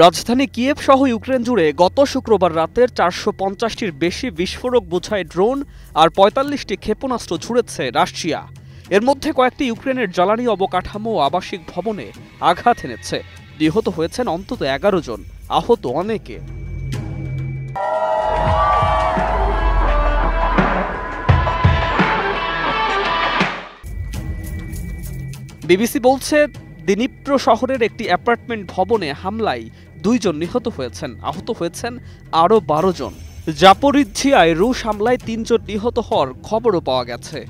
রাজধানী কিয়েভ সহ ইউক্রেন জুড়ে গত শুক্রবার রাতের ৪৫০টির বেশি বিস্ফোরক বোঝাই ড্রোন আর ৪৫টি ক্ষেপণাস্ত্র ছুড়েছে রাশিয়া। এর মধ্যে কয়েকটি ইউক্রেনের জ্বালানি অবকাঠামো ও আবাসিক ভবনে আঘাত এনেছে। নিহত হয়েছেন অন্তত ১১ জন, আহত অনেকে। বিবিসি বলছে, দিনিপ্র শহরের একটি অ্যাপার্টমেন্ট ভবনে হামলায় ২ জন নিহত হয়েছেন, আহত হয়েছেন আরও ১২ জন। জাপোরিজ্জিয়ায় রুশ হামলায় ৩ জন নিহত হওয়ার খবরও পাওয়া গেছে।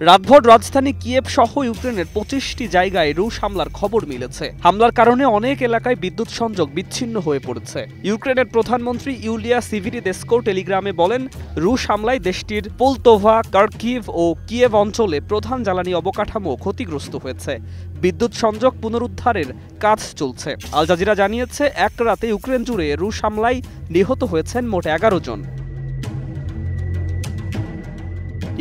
রাতভর রাজধানী কিয়েভ সহ ইউক্রেনের ২৫টি জায়গায় রুশ হামলার খবর মিলেছে। হামলার কারণে অনেক এলাকায় বিদ্যুৎ সংযোগ বিচ্ছিন্ন হয়ে পড়েছে। ইউক্রেনের প্রধানমন্ত্রী ইউলিয়া সিভিরিদেস্কো টেলিগ্রামে বলেন, রুশ হামলায় দেশটির পোলতোভা, কার্কিভ ও কিয়েভ অঞ্চলে প্রধান জ্বালানি অবকাঠামো ক্ষতিগ্রস্ত হয়েছে। বিদ্যুৎ সংযোগ পুনরুদ্ধারের কাজ চলছে। আল জাজিরা জানিয়েছে, এক রাতে ইউক্রেন জুড়ে রুশ হামলায় নিহত হয়েছেন মোট ১১ জন।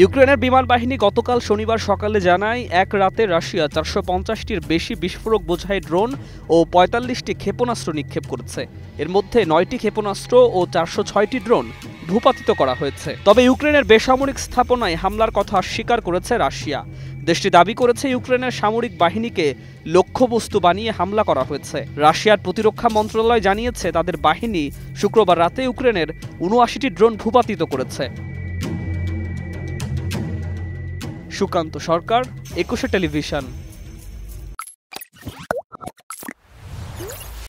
ইউক্রেনের বিমান বাহিনী গতকাল শনিবার সকালে জানায়, এক রাতে রাশিয়া ৪৫০টির বেশি বিস্ফোরক বোঝাই ড্রোন ও ৪৫টি ক্ষেপণাস্ত্র নিক্ষেপ করেছে। এর মধ্যে ৯টি ক্ষেপণাস্ত্র ও ৪০৬টি ড্রোন ভূপাতিত করা হয়েছে। তবে ইউক্রেনের বেসামরিক স্থাপনায় হামলার কথা অস্বীকার করেছে রাশিয়া। দেশটি দাবি করেছে, ইউক্রেনের সামরিক বাহিনীকে লক্ষ্যবস্তু বানিয়ে হামলা করা হয়েছে। রাশিয়ার প্রতিরক্ষা মন্ত্রণালয় জানিয়েছে, তাদের বাহিনী শুক্রবার রাতে ইউক্রেনের ৭৯টি ড্রোন ভূপাতিত করেছে। সুকান্ত সরকার, ২১ টেলিভিশন।